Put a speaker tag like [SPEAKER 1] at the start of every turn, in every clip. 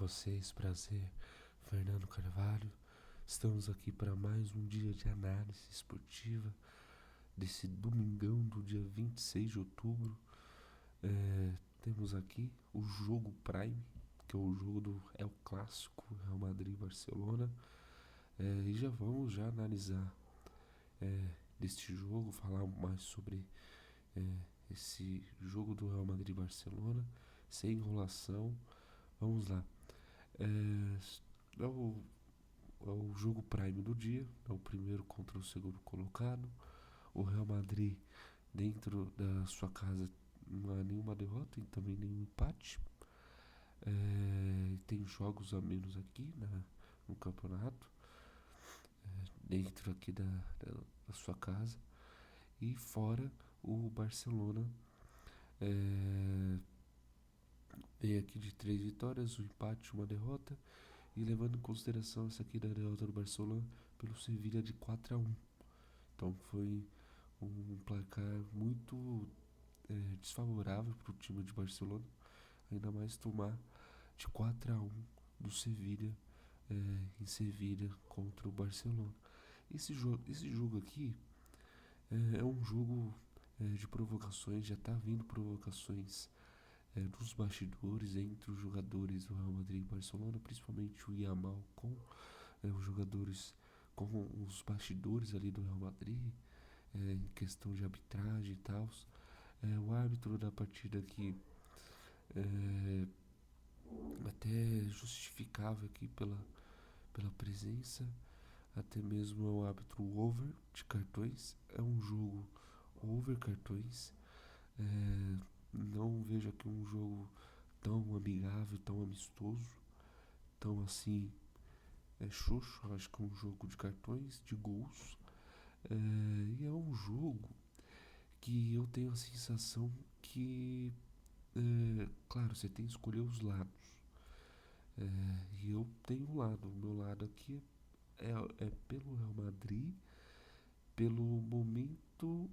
[SPEAKER 1] vocês? Prazer, Fernando Carvalho. Estamos aqui para mais um dia de análise esportiva desse domingão do dia 26 de outubro. Temos aqui o jogo Prime, que é o jogo do El Clássico, Real Madrid e Barcelona. E já vamos analisar deste jogo, falar mais sobre esse jogo do Real Madrid e Barcelona, sem enrolação. Vamos lá. É o jogo Prime do dia, é o primeiro contra o segundo colocado. O Real Madrid, dentro da sua casa, não há nenhuma derrota e também nenhum empate. Tem jogos a menos aqui no campeonato, dentro aqui da sua casa. E fora, o Barcelona vem aqui de 3 vitórias, um empate, uma derrota. E levando em consideração essa aqui da derrota do Barcelona pelo Sevilla de 4-1. Então foi um placar muito desfavorável para o time de Barcelona, ainda mais tomar de 4-1 do Sevilla em Sevilha contra o Barcelona. Esse jogo aqui é um jogo de provocações, já está vindo provocações dos bastidores entre os jogadores do Real Madrid e Barcelona, principalmente o Yamal com os jogadores, com os bastidores ali do Real Madrid, em questão de arbitragem e tal. O árbitro da partida aqui até justificável aqui pela presença, até mesmo é um árbitro over de cartões, é um jogo over cartões. Não vejo aqui um jogo tão amigável, tão amistoso, tão assim xoxo. Acho que é um jogo de cartões, de gols. E é um jogo que eu tenho a sensação que, claro, você tem que escolher os lados. E eu tenho um lado, o meu lado aqui é pelo Real Madrid, pelo momento,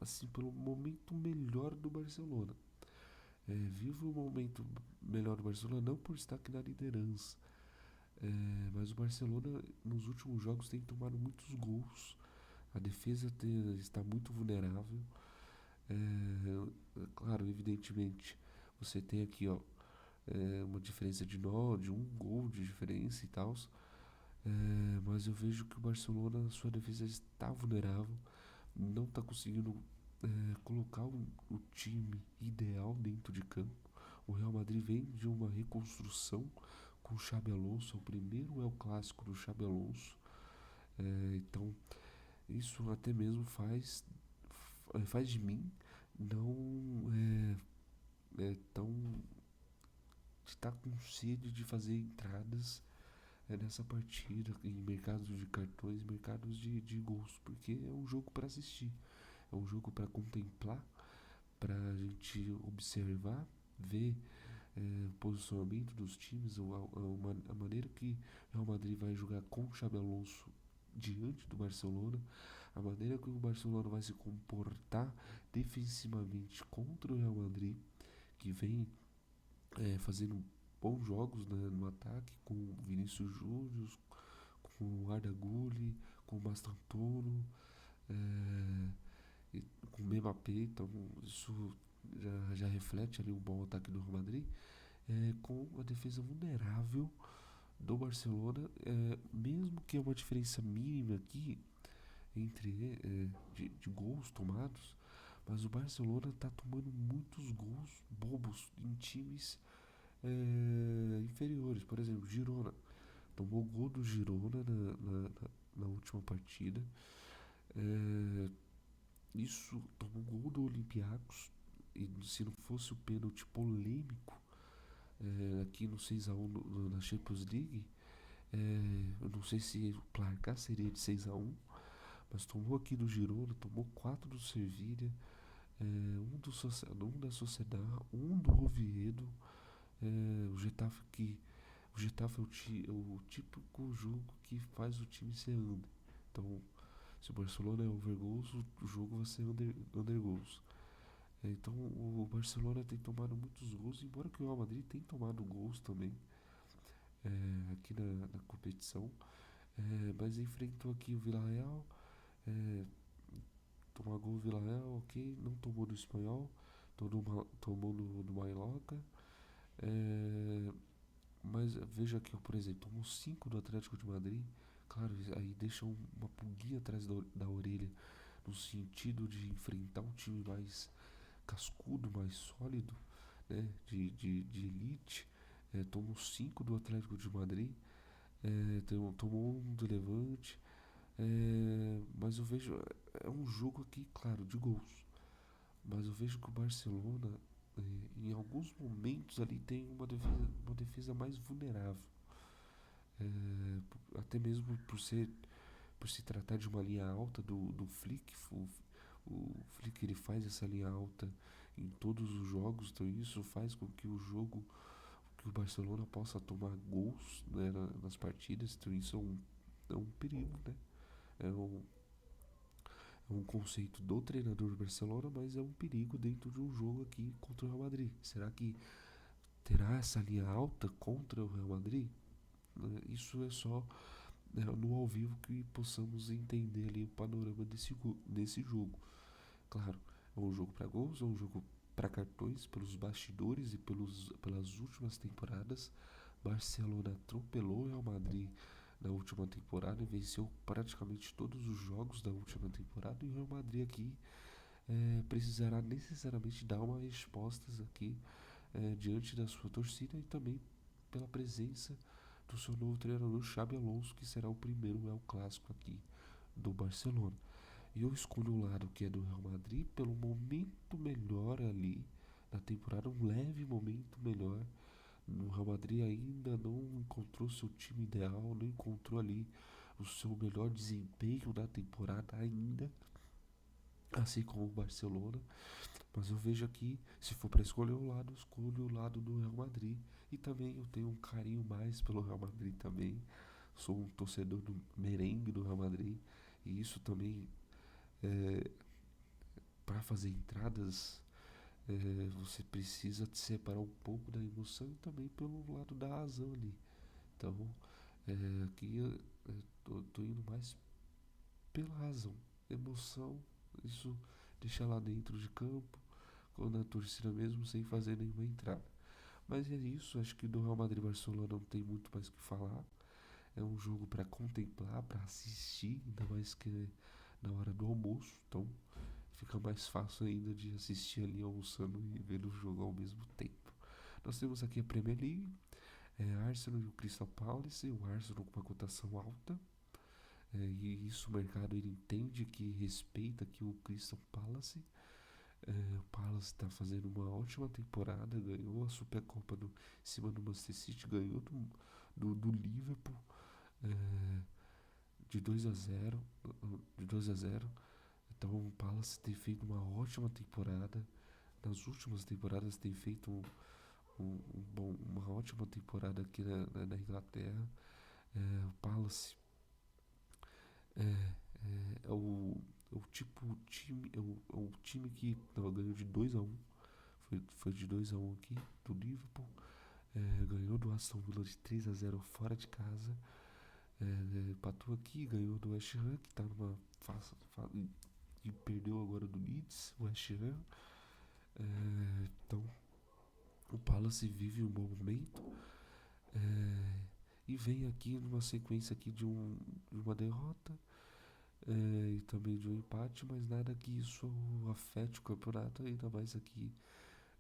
[SPEAKER 1] assim, pelo momento melhor do Barcelona. Vivo o momento melhor do Barcelona não por estar aqui na liderança, mas o Barcelona nos últimos jogos tem tomado muitos gols. A defesa está muito vulnerável. Claro, evidentemente, você tem aqui uma diferença de um gol de diferença e tal. Mas eu vejo que o Barcelona, sua defesa está vulnerável, não está conseguindo colocar o time ideal dentro de campo. O Real Madrid vem de uma reconstrução com o Xabi Alonso, é o primeiro El Clássico do Xabi Alonso. Então isso até mesmo faz de mim não tão de estar com sede de fazer entradas nessa partida em mercados de cartões, mercados de gols, porque é um jogo para assistir, é um jogo para contemplar, para a gente observar, ver o posicionamento dos times, a maneira que o Real Madrid vai jogar com o Xabi Alonso diante do Barcelona, a maneira que o Barcelona vai se comportar defensivamente contra o Real Madrid, que vem fazendo bons jogos, né, no ataque, com o Vinícius Júnior, com o Arda Güler, com o Mastantuono, com o Mbappé. Então isso já reflete ali um bom ataque do Real Madrid, com a defesa vulnerável do Barcelona, mesmo que é uma diferença mínima aqui entre de gols tomados, mas o Barcelona está tomando muitos gols bobos em times inferiores. Por exemplo, Girona tomou gol do Girona na última partida. Isso tomou gol do Olympiacos, e se não fosse o pênalti polêmico aqui no 6-1 na Champions League, eu não sei se o placar seria de 6-1, mas tomou aqui do Girona, tomou 4 do Sevilla, um da Sociedad, um do Oviedo. O Getafe é o típico jogo que faz o time ser under. Então, se o Barcelona é over goals, o jogo vai ser under goals. Então o Barcelona tem tomado muitos gols, embora que o Real Madrid tenha tomado gols também aqui na competição. Mas enfrentou aqui o Villarreal, é, tomou gol do Villarreal, ok, não tomou do Espanhol, tomou do Mallorca. É, mas veja aqui, ó, por exemplo, tomou 5 do Atlético de Madrid. Claro, aí deixa uma pulguinha atrás da orelha, no sentido de enfrentar um time mais cascudo, mais sólido, né, de elite. Tomou 5 do Atlético de Madrid, tomou um do Levante. Mas eu vejo, é um jogo aqui, claro, de gols. Mas eu vejo que o Barcelona, em alguns momentos ali, tem uma defesa mais vulnerável. Até mesmo por se tratar de uma linha alta do Flick. O Flick ele faz essa linha alta em todos os jogos, então isso faz com que que o Barcelona possa tomar gols, né, nas partidas, então isso é um perigo, né? É um, é um conceito do treinador do Barcelona, mas é um perigo dentro de um jogo aqui contra o Real Madrid. Será que terá essa linha alta contra o Real Madrid? Isso é só, né, no ao vivo que possamos entender ali o panorama desse jogo. Claro, é um jogo para gols, é um jogo para cartões, pelos bastidores e pelas últimas temporadas. Barcelona atropelou o Real Madrid na última temporada e venceu praticamente todos os jogos da última temporada. E o Real Madrid aqui precisará necessariamente dar uma resposta aqui diante da sua torcida e também pela presença do seu novo treinador Xabi Alonso, que será o primeiro El Clássico aqui do Barcelona. E eu escolho o lado que é do Real Madrid pelo momento melhor ali na temporada, um leve momento melhor. O Real Madrid ainda não encontrou seu time ideal, não encontrou ali o seu melhor desempenho na temporada ainda, assim como o Barcelona. Mas eu vejo aqui, se for para escolher um lado, escolho o lado do Real Madrid. E também eu tenho um carinho mais pelo Real Madrid também. Sou um torcedor do merengue do Real Madrid. E isso também, para fazer entradas, você precisa te separar um pouco da emoção e também pelo lado da razão ali. Então, aqui eu tô indo mais pela razão. Emoção, isso deixa lá dentro de campo, quando a torcida mesmo, sem fazer nenhuma entrada. Mas é isso, acho que do Real Madrid e Barcelona não tem muito mais o que falar. É um jogo para contemplar, para assistir, ainda mais que é na hora do almoço, então fica mais fácil ainda de assistir ali almoçando e ver o jogo ao mesmo tempo. Nós temos aqui a Premier League, Arsenal e o Crystal Palace, o Arsenal com uma cotação alta, e isso o mercado ele entende que respeita aqui o Crystal Palace. O Palace está fazendo uma ótima temporada, ganhou a Supercopa em cima do Manchester City, ganhou do Liverpool de 2-0, de 2-0. Então o Palace tem feito uma ótima temporada. Nas últimas temporadas tem feito uma ótima temporada aqui na Inglaterra. O Palace é, é o tipo time, é o time que não, ganhou de 2-1. Foi de 2-1 aqui do Liverpool. Ganhou do Aston Villa de 3-0 fora de casa. Empatou aqui, ganhou do West Ham, que tá numa e perdeu agora do Leeds, o West Ham. Então o Palace vive um bom momento. E vem aqui numa sequência aqui de uma derrota, e também de um empate, mas nada que isso afete o campeonato, ainda mais aqui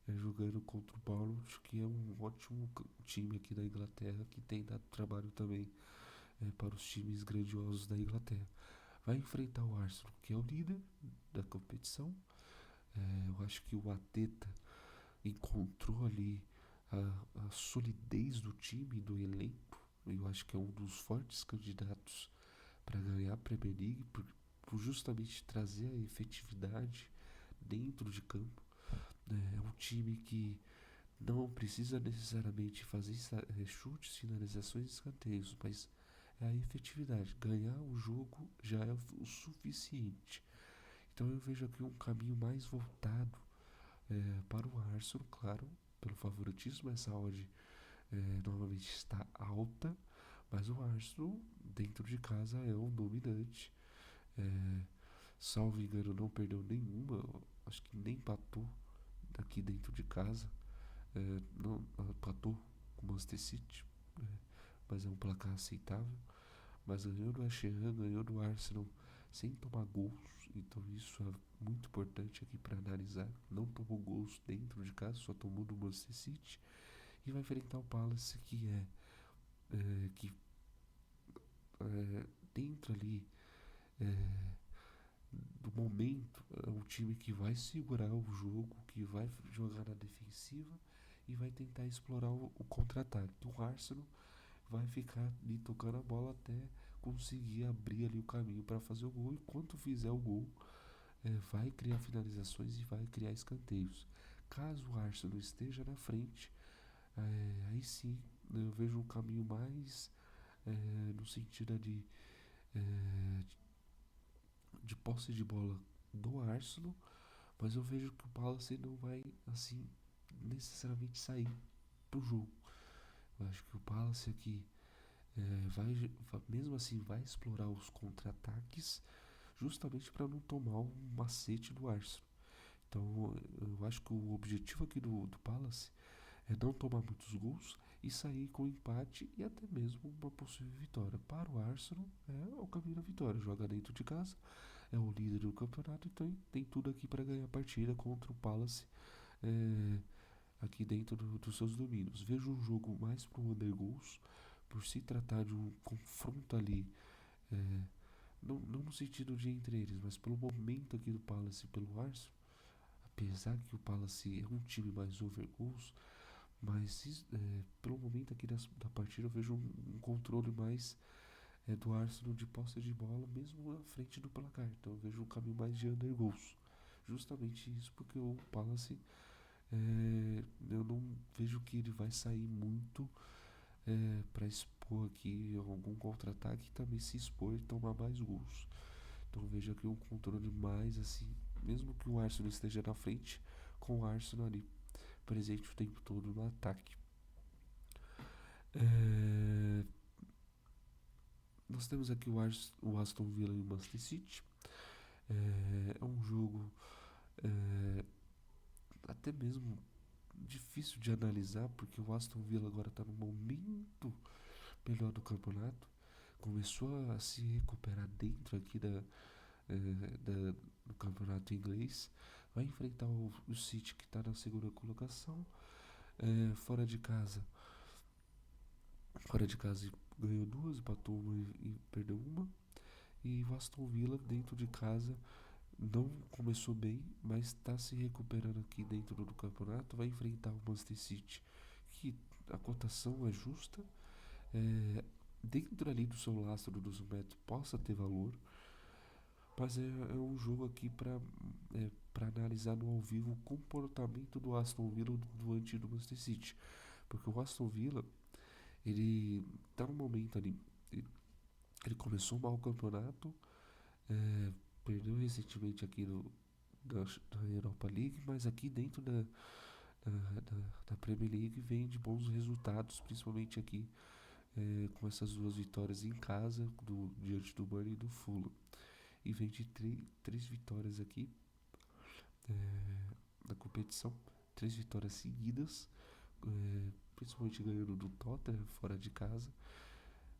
[SPEAKER 1] jogando contra o Bournemouth, que é um ótimo time aqui da Inglaterra, que tem dado trabalho também para os times grandiosos da Inglaterra. Vai enfrentar o Arsenal, que é o líder da competição. Eu acho que o Arteta encontrou ali a solidez do time, do elenco. Eu acho que é um dos fortes candidatos para ganhar a Premier League por justamente trazer a efetividade dentro de campo. É um time que não precisa necessariamente fazer chutes, finalizações e escanteios, mas é a efetividade. Ganhar o jogo já é o suficiente. Então eu vejo aqui um caminho mais voltado Para o Arsenal, claro, pelo favoritismo, essa odd normalmente está alta, mas o Arsenal, dentro de casa, é o dominante. É, salvo engano, não perdeu nenhuma, acho que nem empatou aqui dentro de casa. Não empatou com o Manchester City, é, mas é um placar aceitável. Mas ganhou do West Ham, ganhou do Arsenal sem tomar gols, então isso é muito importante aqui para analisar. Não tomou gols dentro de casa, só tomou do Manchester City e vai enfrentar o Palace que dentro ali do momento é um time que vai segurar o jogo, que vai jogar na defensiva e vai tentar explorar o contra-ataque. O Arsenal vai ficar ali tocando a bola até conseguir abrir ali o caminho para fazer o gol. E quando fizer o gol, vai criar finalizações e vai criar escanteios. Caso o Arsenal esteja na frente, aí sim eu vejo um caminho mais no sentido de posse de bola do Arsenal, mas eu vejo que o Palace não vai assim necessariamente sair do jogo. Eu acho que o Palace aqui mesmo assim vai explorar os contra-ataques justamente para não tomar um macete do Arsenal. Então eu acho que o objetivo aqui do Palace é não tomar muitos gols e sair com empate e até mesmo uma possível vitória. Para o Arsenal é o caminho da vitória. Joga dentro de casa, é o líder do campeonato, então tem tudo aqui para ganhar a partida contra o Palace é, aqui dentro dos seus domínios. Vejo um jogo mais pro under goals, por se tratar de um confronto ali, é, não no sentido de entre eles, mas pelo momento aqui do Palace e pelo Arsenal, apesar que o Palace é um time mais over goals, mas pelo momento aqui da partida eu vejo um controle mais do Arsenal de posse de bola, mesmo à frente do placar. Então eu vejo um caminho mais de under goals. Justamente isso porque o Palace eu não vejo que ele vai sair muito para expor aqui algum contra-ataque e também se expor e tomar mais gols. Então vejo aqui um controle mais assim, mesmo que o Arsenal esteja na frente, com o Arsenal ali presente o tempo todo no ataque. É, nós temos aqui o Aston Villa e o Manchester City. É um jogo é, até mesmo difícil de analisar, porque o Aston Villa agora está no momento melhor do campeonato. Começou a se recuperar dentro aqui do campeonato inglês. Vai enfrentar o City, que está na segunda colocação. Fora de casa. Fora de casa ganhou duas, empatou uma e perdeu uma. E o Aston Villa dentro de casa não começou bem, mas está se recuperando aqui dentro do campeonato. Vai enfrentar o Manchester City, que a cotação é justa. É, dentro ali do seu lastro do Zumeto possa ter valor, mas é um jogo aqui para analisar no ao vivo o comportamento do Aston Villa do antigo Manchester City, porque o Aston Villa ele tá no momento ali, ele começou mal o campeonato, é, perdeu recentemente aqui da Europa League, mas aqui dentro da Premier League vem de bons resultados, principalmente aqui com essas duas vitórias em casa diante do Burnley e do Fulham. E vem de três vitórias aqui na competição, três vitórias seguidas, principalmente ganhando do Tottenham fora de casa.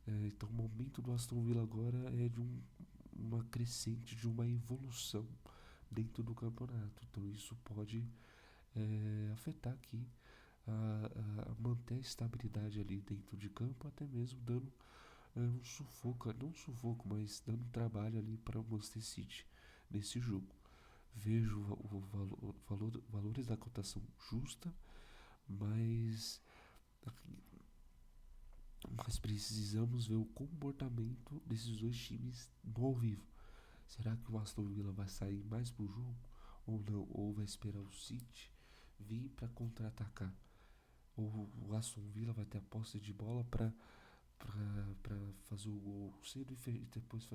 [SPEAKER 1] Então o momento do Aston Villa agora é de uma crescente, de uma evolução dentro do campeonato. Então isso pode afetar aqui a manter a estabilidade ali dentro de campo, até mesmo dando um sufoco, não um sufoco, mas dando trabalho ali para o Manchester City nesse jogo. Vejo valores da cotação justa, mas, mas precisamos ver o comportamento desses dois times no ao vivo. Será que o Aston Villa vai sair mais pro jogo ou não? Ou vai esperar o City vir para contra-atacar? Ou o Aston Villa vai ter a posse de bola para fazer o gol cedo e depois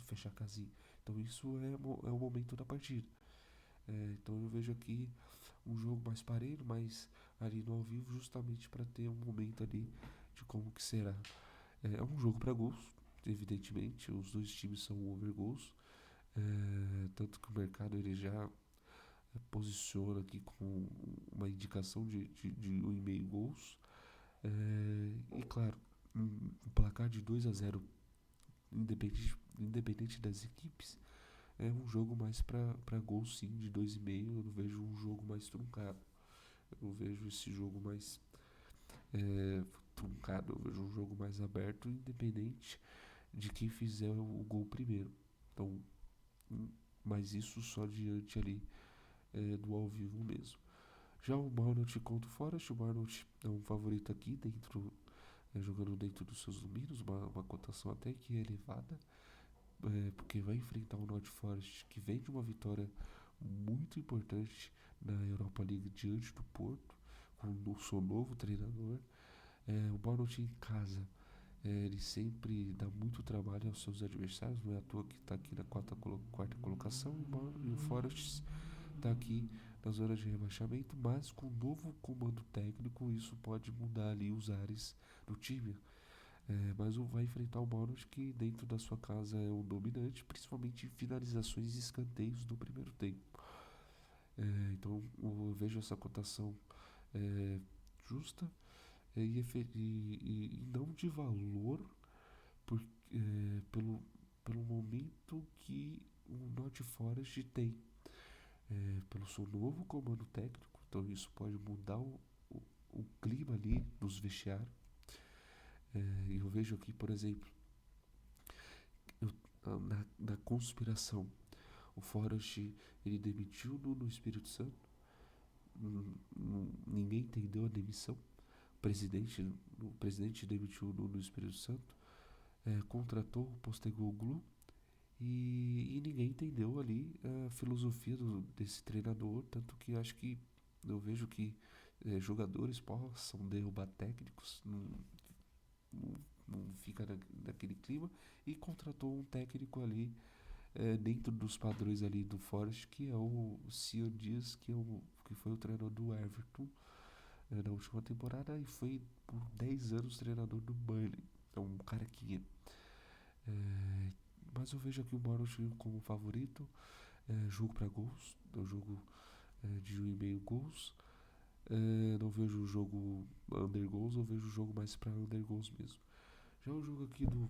[SPEAKER 1] fechar a casinha? Então isso é o momento da partida. Então eu vejo aqui um jogo mais parelho, mas ali no ao vivo, justamente para ter um momento ali de como que será. É um jogo para gols, evidentemente, os dois times são over gols, tanto que o mercado ele já posiciona aqui com uma indicação de 1,5 gols. E claro, um placar de 2-0, independente das equipes, é um jogo mais para gol sim, de 2,5. Eu não vejo um jogo mais truncado. Eu não vejo esse jogo mais truncado. Eu vejo um jogo mais aberto, independente de quem fizer o gol primeiro. Então, mas isso só diante ali do ao vivo mesmo. Já o Bournemouth contra o Forest, o Bournemouth é um favorito aqui, jogando dentro dos seus domínios, uma cotação até que elevada, porque vai enfrentar o Nottingham Forest, que vem de uma vitória muito importante na Europa League diante do Porto, com o seu novo treinador. O Bournemouth em casa, ele sempre dá muito trabalho aos seus adversários, não é à toa que está aqui na quarta colocação, e o Forest está aqui na zona de rebaixamento, mas com um novo comando técnico isso pode mudar ali os ares do time. Mas vai enfrentar o Bournemouth que dentro da sua casa é o dominante, principalmente em finalizações e escanteios do primeiro tempo. Então eu vejo essa cotação é, justa e não de valor por, pelo momento que o Norte Forest tem, pelo seu novo comando técnico. Então isso pode mudar o clima ali dos vestiários. E eu vejo aqui, por exemplo, na conspiração, o Forest ele demitiu no Espírito Santo. Ninguém entendeu a demissão. O presidente demitiu no Espírito Santo, contratou o Postecoglou e ninguém entendeu ali a filosofia desse treinador, tanto que acho que eu vejo que jogadores possam derrubar técnicos, não fica naquele clima, e contratou um técnico ali dentro dos padrões ali do Forest, que é o Cian Dias, que foi o treinador do Everton na última temporada e foi por 10 anos treinador do Burnley. É um carequinha. É, mas eu vejo aqui o Bournemouth como favorito. Jogo para gols. É um jogo de 1,5 gols. Não vejo o jogo under goals, eu vejo o jogo mais para under goals mesmo. Já o jogo aqui do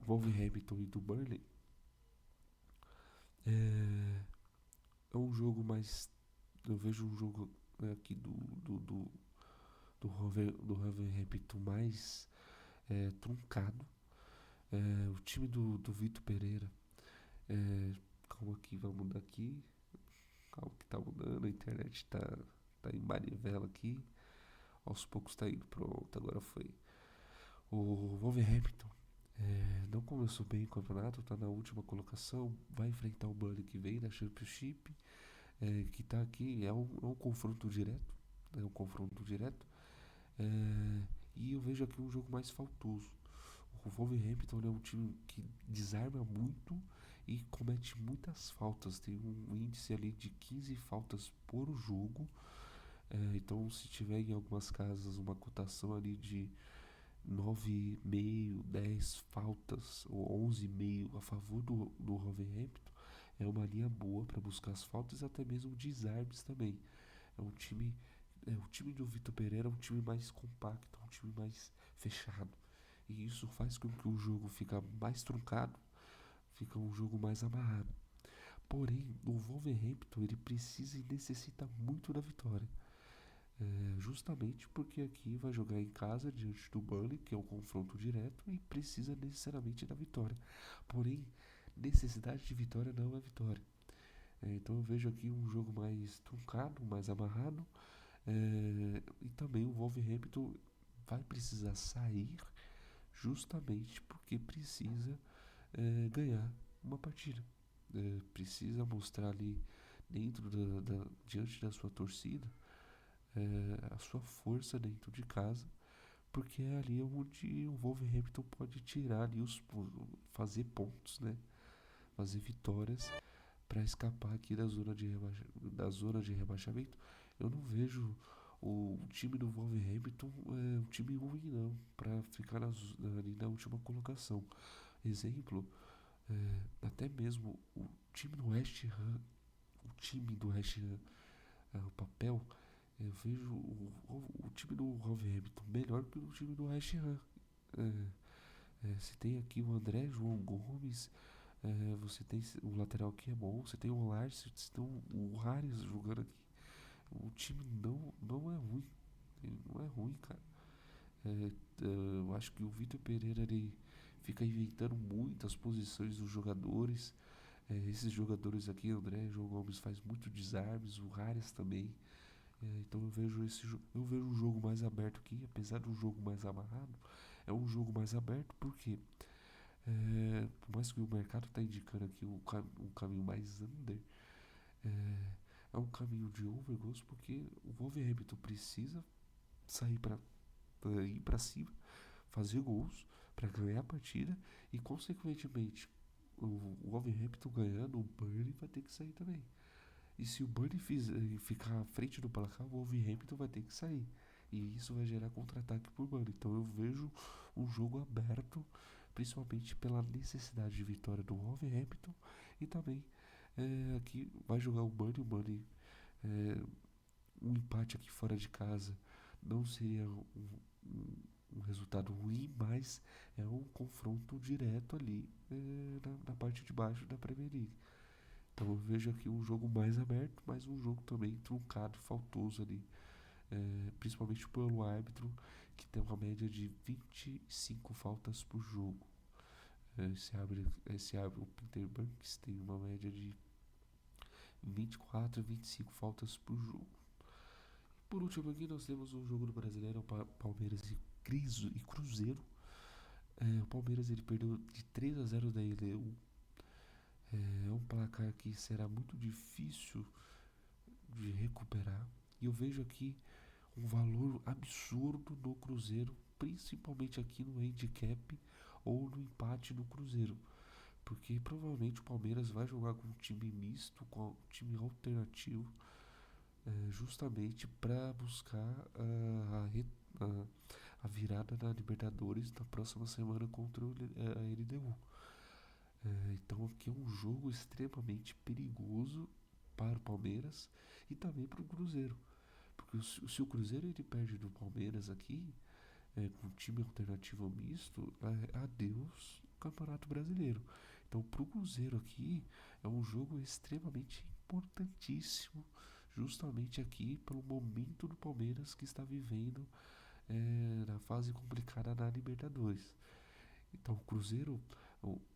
[SPEAKER 1] Wolverhampton e do Burnley é um jogo mais. Eu vejo um jogo aqui do Wolverhampton mais truncado. O time do Vitor Pereira. Calma que vai mudar aqui. Calma que tá mudando, a internet tá em manivela aqui. Aos poucos tá indo, pronto, agora foi. O Wolverhampton não começou bem o campeonato, tá na última colocação, vai enfrentar o Burnley que vem da Championship, que tá aqui, é um confronto direto, é um confronto direto, e eu vejo aqui um jogo mais faltoso. O Wolverhampton é um time que desarma muito e comete muitas faltas. Tem um índice ali de 15 faltas por jogo. Então, se tiver em algumas casas uma cotação ali de 9,5, 10 faltas ou 11,5 a favor do Wolverhampton, é uma linha boa para buscar as faltas e até mesmo desarmes também. É um time, o time do Vitor Pereira é um time mais compacto, um time mais fechado. E isso faz com que o jogo fica mais truncado, fica um jogo mais amarrado. Porém, o Wolverhampton ele precisa e necessita muito da vitória. Justamente porque aqui vai jogar em casa diante do Burnley, que é um confronto direto, e precisa necessariamente da vitória. Porém, necessidade de vitória não é vitória. Então eu vejo aqui um jogo mais truncado, mais amarrado, e também o Wolverhampton vai precisar sair justamente porque precisa ganhar uma partida. Precisa mostrar ali dentro diante da sua torcida a sua força dentro de casa, porque é ali onde o Wolverhampton pode tirar ali fazer pontos, né? Fazer vitórias para escapar aqui da zona de rebaixamento Eu não vejo o time do Wolverhampton um time ruim não, para ficar ali na última colocação. Exemplo, até mesmo o time do West Ham, o time do West Ham, o papel, eu vejo o time do Wolverhampton melhor que o time do West Ham. Você tem aqui o André João Gomes, você tem o lateral que é bom, você tem o Lars, você tem o Harris jogando aqui. O time não é ruim, ele não é ruim, cara. Eu acho que o Vitor Pereira ele fica inventando muitas posições dos jogadores. Esses jogadores aqui, André João Gomes faz muito desarmes, o Harris também. Então eu vejo um jogo mais aberto aqui, apesar de um jogo mais amarrado, é um jogo mais aberto porque por mais que o mercado está indicando aqui um caminho mais under, é, é um caminho de overgoals porque o Wolverhampton precisa sair para ir para cima, fazer gols para ganhar a partida e consequentemente o Wolverhampton ganhando, o Burnley vai ter que sair também. E se o Burnley ficar à frente do placar, o Wolverhampton vai ter que sair. E isso vai gerar contra-ataque por Burnley. Então eu vejo um jogo aberto, principalmente pela necessidade de vitória do Wolverhampton. E também aqui vai jogar o Burnley é, um empate aqui fora de casa não seria um resultado ruim, mas é um confronto direto ali na parte de baixo da Premier League. Então eu vejo aqui um jogo mais aberto, mas um jogo também truncado, faltoso ali. Principalmente pelo árbitro, que tem uma média de 25 faltas por jogo. Esse árbitro, o Peter Banks, tem uma média de 24 a 25 faltas por jogo. Por último aqui nós temos o jogo do Brasileiro, Palmeiras e Cruzeiro. O Palmeiras ele perdeu de 3-0 da LDU. É um placar que será muito difícil de recuperar. E eu vejo aqui um valor absurdo no Cruzeiro, principalmente aqui no handicap ou no empate no Cruzeiro. Porque provavelmente o Palmeiras vai jogar com um time misto, com um time alternativo, justamente para buscar a virada na Libertadores na próxima semana contra a LDU. Então aqui é um jogo extremamente perigoso para o Palmeiras e também para o Cruzeiro. Porque se o Cruzeiro ele perde do Palmeiras aqui, com um time alternativo misto, adeus Campeonato Brasileiro. Então para o Cruzeiro aqui é um jogo extremamente importantíssimo, justamente aqui pelo momento do Palmeiras que está vivendo na fase complicada na Libertadores. Então o Cruzeiro,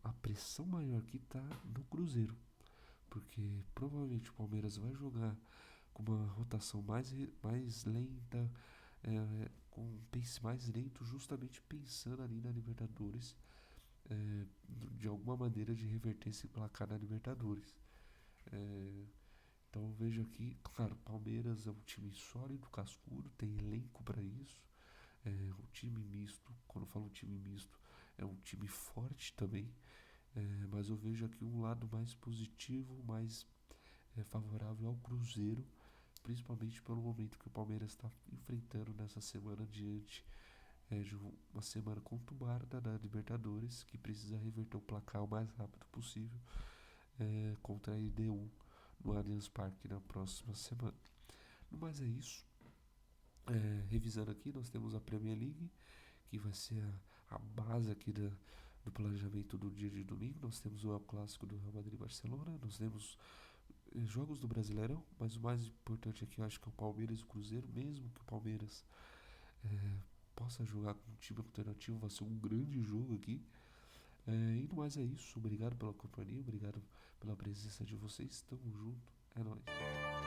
[SPEAKER 1] a pressão maior aqui está no Cruzeiro, porque provavelmente o Palmeiras vai jogar com uma rotação mais lenta, com um pace mais lento, justamente pensando ali na Libertadores, é, de alguma maneira de reverter esse placar na Libertadores. É, então eu vejo aqui, claro, Palmeiras é um time sólido, cascudo, tem elenco para isso. O time misto, quando eu falo time misto, é um time forte também. Mas eu vejo aqui um lado mais positivo, mais favorável ao Cruzeiro, principalmente pelo momento que o Palmeiras está enfrentando nessa semana diante de uma semana conturbada da Libertadores, que precisa reverter o placar o mais rápido possível contra a LDU no Allianz Parque na próxima semana. No mais é isso. Revisando aqui, nós temos a Premier League, que vai ser a base aqui do planejamento do dia de domingo. Nós temos o El Clássico do Real Madrid e Barcelona, nós temos jogos do Brasileirão, mas o mais importante aqui eu acho que é o Palmeiras e o Cruzeiro, mesmo que o Palmeiras possa jogar com um time alternativo, vai ser um grande jogo aqui. E no mais é isso, obrigado pela companhia, obrigado pela presença de vocês, tamo junto, é nóis.